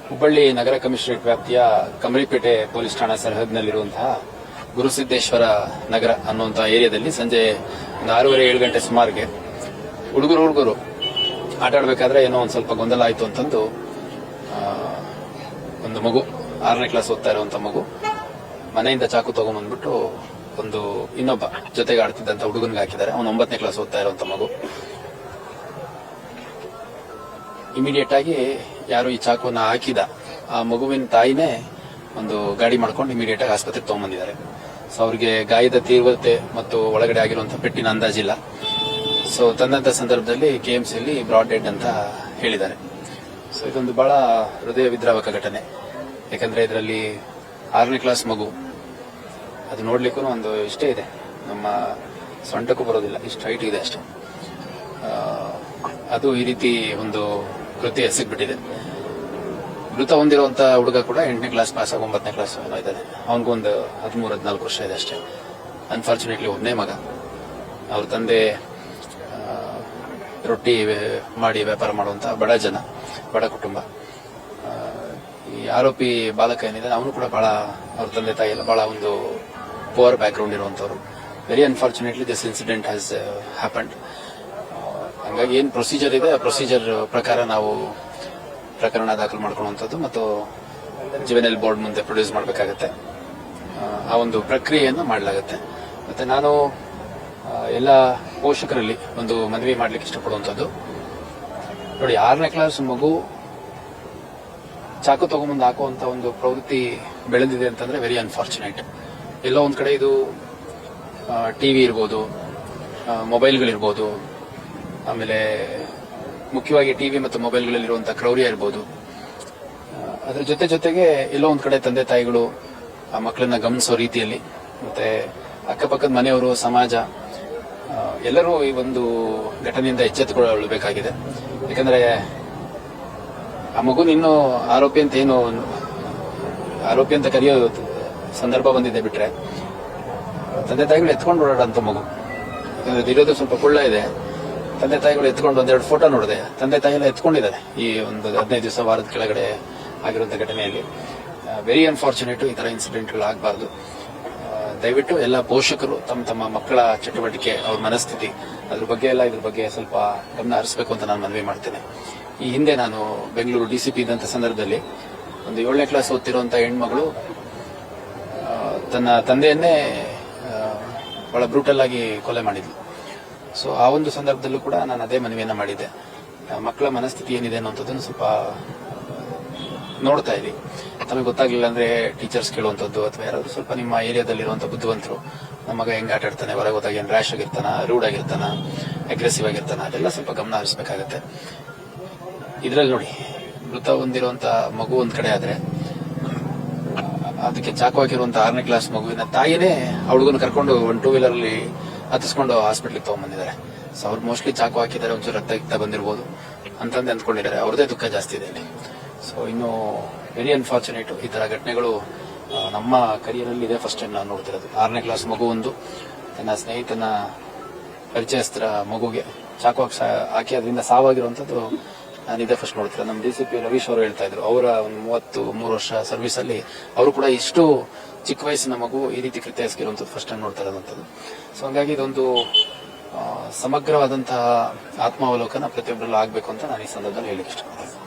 ಹುಬ್ಬಳ್ಳಿ ನಗರ commissionerate ವ್ಯಾಪ್ತಿಯ ಕಮರಿಪೇಟೆ police ಠಾಣಾ ಸರಹದ್ದಿನಲ್ಲಿರುವಂತಹ ಗುರುಸಿದ್ದೇಶ್ವರ ನಗರ ಅನ್ನುವಂತಹ ಏರಿಯಾದಲ್ಲಿ ಸಂಜೆ ಒಂದು 6:30-7 ಗಂಟೆ ಸುಮಾರಿಗೆ ಹುಡುಗರು ಆಟ ಆಡಬೇಕಾದ್ರೆ ಏನೋ ಒಂದು ಸ್ವಲ್ಪ ಗೊಂದಲ ಆಯಿತು ಅಂತಂದು ಒಂದು ಮಗು 6ನೇ ಕ್ಲಾಸ್ ಓದ್ತಾ ಇರುವಂತ ಮಗು ಮನೆಯಿಂದ ಚಾಕು ತಗೊಂಡ್ಬಂದ್ಬಿಟ್ಟು ಒಂದು ಇನ್ನೊಬ್ಬ ಜೊತೆಗೆ ಆಡ್ತಿದ್ದಂತ ಹುಡುಗನ್ಗೆ ಹಾಕಿದ್ದಾರೆ. ಅವನು 9ನೇ ಕ್ಲಾಸ್ ಓದ್ತಾ ಇರುವಂತ ಮಗು. ಇಮಿಡಿಯೇಟ್ ಆಗಿ ಯಾರು ಈ ಚಾಕುವನ್ನ ಹಾಕಿದ ಆ ಮಗುವಿನ ತಾಯಿನೇ ಒಂದು ಗಾಡಿ ಮಾಡ್ಕೊಂಡು ಇಮಿಡಿಯೇಟ್ ಆಗಿ ಆಸ್ಪತ್ರೆಗೆ ತಗೊಂಡ್ಬಂದಿದ್ದಾರೆ. ಸೊ ಅವ್ರಿಗೆ ಗಾಯದ ತೀವ್ರತೆ ಮತ್ತು ಒಳಗಡೆ ಆಗಿರುವಂತಹ ಪೆಟ್ಟಿನ ಅಂದಾಜಿಲ್ಲ. ಸೊ ತಂದಂತ ಸಂದರ್ಭದಲ್ಲಿ ಕೆಎಂಸಿಯಲ್ಲಿ ಬ್ರಾಡ್ ಡೆಡ್ ಅಂತ ಹೇಳಿದ್ದಾರೆ. ಸೊ ಇದೊಂದು ಬಹಳ ಹೃದಯ ವಿದ್ರಾವಕ ಘಟನೆ. ಯಾಕಂದ್ರೆ ಇದರಲ್ಲಿ 6ನೇ ಕ್ಲಾಸ್ ಮಗು, ಅದು ನೋಡ್ಲಿಕ್ಕೂ ಒಂದು ಇಷ್ಟೇ ಇದೆ, ನಮ್ಮ ಸೊಂಟಕ್ಕೂ ಬರೋದಿಲ್ಲ, ಇಷ್ಟು ಹೈಟ್ ಇದೆ ಅಷ್ಟೇ. ಅದು ಈ ರೀತಿ ಒಂದು ಕೃತ್ಯ ಎಸಗ್ಬಿಟ್ಟಿದೆ. ಮೃತ ಹೊಂದಿರುವಂತಹ ಹುಡುಗ ಕೂಡ 8ನೇ ಕ್ಲಾಸ್ ಪಾಸ್ ಆಗಿ 9ನೇ ಕ್ಲಾಸ್ ಇದ್ದಾನೆ. ಅವನಿಗೂ ಒಂದು 13-14 ವರ್ಷ ಇದೆ ಅಷ್ಟೇ. ಅನ್ಫಾರ್ಚುನೇಟ್ಲಿ ಒಬ್ಬನೇ ಮಗ. ಅವ್ರ ತಂದೆ ರೊಟ್ಟಿ ಮಾಡಿ ವ್ಯಾಪಾರ ಮಾಡುವಂತಹ ಬಡ ಕುಟುಂಬ. ಈ ಆರೋಪಿ ಬಾಲಕ ಏನಿದೆ ಅವನು ಕೂಡ ಬಹಳ, ಅವ್ರ ತಂದೆ ತಾಯಿ ಎಲ್ಲ ಬಹಳ ಒಂದು ಪುವರ್ ಬ್ಯಾಕ್ ಗ್ರೌಂಡ್ ಇರುವಂತವ್ರು. Very unfortunately this incident has happened. ಹಂಗಾಗಿ ಏನ್ ಪ್ರೊಸೀಜರ್ ಇದೆ ಆ ಪ್ರೊಸೀಜರ್ ಪ್ರಕಾರ ನಾವು ಪ್ರಕರಣ ದಾಖಲು ಮಾಡ್ಕೊಳ್ಳುವಂಥದ್ದು ಮತ್ತು ಜುವೆನೈಲ್ ಬೋರ್ಡ್ ಮುಂದೆ ಪ್ರೊಡ್ಯೂಸ್ ಮಾಡಬೇಕಾಗತ್ತೆ. ಆ ಒಂದು ಪ್ರಕ್ರಿಯೆಯನ್ನು ಮಾಡಲಾಗುತ್ತೆ. ಮತ್ತೆ ನಾನು ಎಲ್ಲ ಪೋಷಕರಲ್ಲಿ ಒಂದು ಮನವಿ ಮಾಡ್ಲಿಕ್ಕೆ ಇಷ್ಟಪಡುವಂಥದ್ದು, ನೋಡಿ, 6ನೇ ಕ್ಲಾಸ್ ಮಗು ಚಾಕು ತಗೊಂಬಂದು ಹಾಕುವಂತ ಒಂದು ಪ್ರವೃತ್ತಿ ಬೆಳೆದಿದೆ ಅಂತಂದ್ರೆ ವೆರಿ ಅನ್ಫಾರ್ಚುನೇಟ್. ಎಲ್ಲೋ ಒಂದ್ ಕಡೆ ಇದು ಟಿವಿ ಇರ್ಬೋದು, ಮೊಬೈಲ್ಗಳಿರ್ಬೋದು, ಆಮೇಲೆ ಮುಖ್ಯವಾಗಿ ಟಿವಿ ಮತ್ತು ಮೊಬೈಲ್ಗಳಲ್ಲಿರುವಂತಹ ಕ್ರೌರ್ಯ ಇರ್ಬೋದು. ಅದ್ರ ಜೊತೆಗೆ ಎಲ್ಲೋ ಒಂದ್ ಕಡೆ ತಂದೆ ತಾಯಿಗಳು ಆ ಮಕ್ಕಳನ್ನ ಗಮನಿಸೋ ರೀತಿಯಲ್ಲಿ ಮತ್ತೆ ಅಕ್ಕಪಕ್ಕದ ಮನೆಯವರು, ಸಮಾಜ ಎಲ್ಲರೂ ಈ ಒಂದು ಘಟನೆಯಿಂದ ಎಚ್ಚೆತ್ತುಕೊಳ್ಳಬೇಕಾಗಿದೆ. ಯಾಕಂದ್ರೆ ಆ ಮಗುನ ಇನ್ನೂ ಆರೋಪಿ ಅಂತ ಕರೆಯೋ ಸಂದರ್ಭ ಬಂದಿದೆ ಬಿಟ್ರೆ ತಂದೆ ತಾಯಿಗಳು ಎತ್ಕೊಂಡು ಓಡಾಡಂತ ಮಗು. ಯಾಕಂದ್ರೆ ಇರೋದು ಸ್ವಲ್ಪ ಕುಳ್ಳ ಇದೆ. ತಂದೆ ತಾಯಿಗಳು ಎತ್ಕೊಂಡು 1-2 ಫೋಟೋ ನೋಡಿದೆ. ತಂದೆ ತಾಯಿ ಎಲ್ಲ ಎತ್ಕೊಂಡಿದ್ದಾರೆ ಈ ಒಂದು 15 ದಿವಸ ವಾರದ ಕೆಳಗಡೆ ಆಗಿರುವಂತ ಘಟನೆಯಲ್ಲಿ. Very unfortunate. ಈ ತರ ಇನ್ಸಿಡೆಂಟ್ಗಳು ಆಗಬಾರ್ದು. ದಯವಿಟ್ಟು ಎಲ್ಲ ಪೋಷಕರು ತಮ್ಮ ಮಕ್ಕಳ ಚಟುವಟಿಕೆ, ಅವ್ರ ಮನಸ್ಥಿತಿ, ಇದ್ರ ಬಗ್ಗೆ ಸ್ವಲ್ಪ ಗಮನ ಹರಿಸಬೇಕು ಅಂತ ನಾನು ಮನವಿ ಮಾಡ್ತೇನೆ. ಈ ಹಿಂದೆ ನಾನು ಬೆಂಗಳೂರು ಡಿಸಿಪಿ ಇದ್ದಂತ ಸಂದರ್ಭದಲ್ಲಿ ಒಂದು 7ನೇ ಕ್ಲಾಸ್ ಓದ್ತಿರುವಂತ ಹೆಣ್ಮಗಳು ತನ್ನ ತಂದೆಯನ್ನೇ ಬಹಳ ಬ್ರೂಟಲ್ ಆಗಿ ಕೊಲೆ ಮಾಡಿದ್ಲು. ಸೊ ಆ ಒಂದು ಸಂದರ್ಭದಲ್ಲೂ ಕೂಡ ನಾನು ಅದೇ ಮನವಿಯನ್ನ ಮಾಡಿದ್ದೆ. ಮಕ್ಕಳ ಮನಸ್ಥಿತಿ ಏನಿದೆ ಅನ್ನೋಂಥದ್ದನ್ನು ಸ್ವಲ್ಪ ನೋಡ್ತಾ ಇರಿ. ತಮಗೆ ಗೊತ್ತಾಗ್ಲಿಲ್ಲ ಅಂದ್ರೆ ಟೀಚರ್ಸ್ ಕೇಳುವಂಥದ್ದು, ಅಥವಾ ಯಾರಾದ್ರೂ ಸ್ವಲ್ಪ ನಿಮ್ಮ ಏರಿಯಾದಲ್ಲಿರುವಂತ ಬುದ್ಧಿವಂತರು, ನಮ್ಮ ಮಗ ಹೆಂಗ್ ಆಟ ಆಡ್ತಾನೆ, ಹೊರಗೆ ಹೋದಾಗ ಏನ್ ರ್ಯಾಶ್ ಆಗಿರ್ತಾನ, ರೂಡ್ ಆಗಿರ್ತಾನ, ಅಗ್ರೆಸಿವ್ ಆಗಿರ್ತಾನ, ಅದೆಲ್ಲ ಸ್ವಲ್ಪ ಗಮನ ಹರಿಸಬೇಕಾಗತ್ತೆ. ಇದ್ರಲ್ಲಿ ನೋಡಿ, ಮೃತ ಹೊಂದಿರುವಂತ ಮಗು ಒಂದ್ ಕಡೆ ಆದ್ರೆ ಅದಕ್ಕೆ ಚಾಕು ಹಾಕಿರುವಂತ 6ನೇ ಕ್ಲಾಸ್ ಮಗುವಿನ ತಾಯಿನೇ ಹುಡುಗನ ಕರ್ಕೊಂಡು ಒಂದು 2 ವೀಲರ್ ಅಲ್ಲಿ ಹತ್ತಿಸ್ಕೊಂಡು ಹಾಸ್ಪಿಟ್ಲಿಗೆ ತಗೊಂಡ್ಬಂದಿದ್ದಾರೆ. ಸೊ ಅವ್ರು ಮೋಸ್ಟ್ಲಿ ಚಾಕು ಹಾಕಿದ್ದಾರೆ, ಒಂಚೂರು ರಕ್ತ ಬಂದಿರಬಹುದು ಅಂತಂದು ಅಂದ್ಕೊಂಡಿದ್ದಾರೆ. ಅವ್ರದೇ ದುಃಖ ಜಾಸ್ತಿ ಇದೆ ಇಲ್ಲಿ. ಸೊ ಇನ್ನು ವೆರಿ ಅನ್ಫಾರ್ಚುನೇಟ್. ಈ ತರ ಘಟನೆಗಳು ನಮ್ಮ ಕರಿಯರಲ್ಲಿ ಇದೆ ಫಸ್ಟ್ ಟೈಮ್ ನಾವು ನೋಡ್ತಿರೋದು. 6ನೇ ಕ್ಲಾಸ್ ಮಗು ಒಂದು ತನ್ನ ಸ್ನೇಹಿತನ ಪರಿಚಯಸ್ಥರ ಮಗುಗೆ ಚಾಕು ಹಾಕಿ ಅದರಿಂದ ಸಾವಾಗಿರುವಂತದ್ದು ನಾನು ಇದೇ ಫಸ್ಟ್ ನೋಡ್ತಿರೋದು. ನಮ್ಮ ಡಿಸಿಪಿ ರವೀಶ್ ಅವರು ಹೇಳ್ತಾ ಇದ್ರು, ಅವರ ಒಂದು 33 ವರ್ಷ ಸರ್ವಿಸ್ ಅಲ್ಲಿ ಅವರು ಕೂಡ ಇಷ್ಟು ಚಿಕ್ಕ ವಯಸ್ಸಿನ ಮಗು ಈ ರೀತಿ ಕೃತ್ಯ ಎಸಗಿರುವಂತದ್ದು ಫಸ್ಟ್ ಟೈಮ್ ನೋಡ್ತಾ ಇರೋದಂಥದ್ದು. ಸೊ ಹಂಗಾಗಿ ಇದೊಂದು ಸಮಗ್ರವಾದಂತಹ ಆತ್ಮಾವಲೋಕನ ಪ್ರತಿಯೊಬ್ಬರಲ್ಲೂ ಆಗ್ಬೇಕು ಅಂತ ನಾನು ಈ ಸಂದರ್ಭದಲ್ಲಿ ಹೇಳಿಕ್ಕೆ ಇಷ್ಟಪಡ್ತೀನಿ.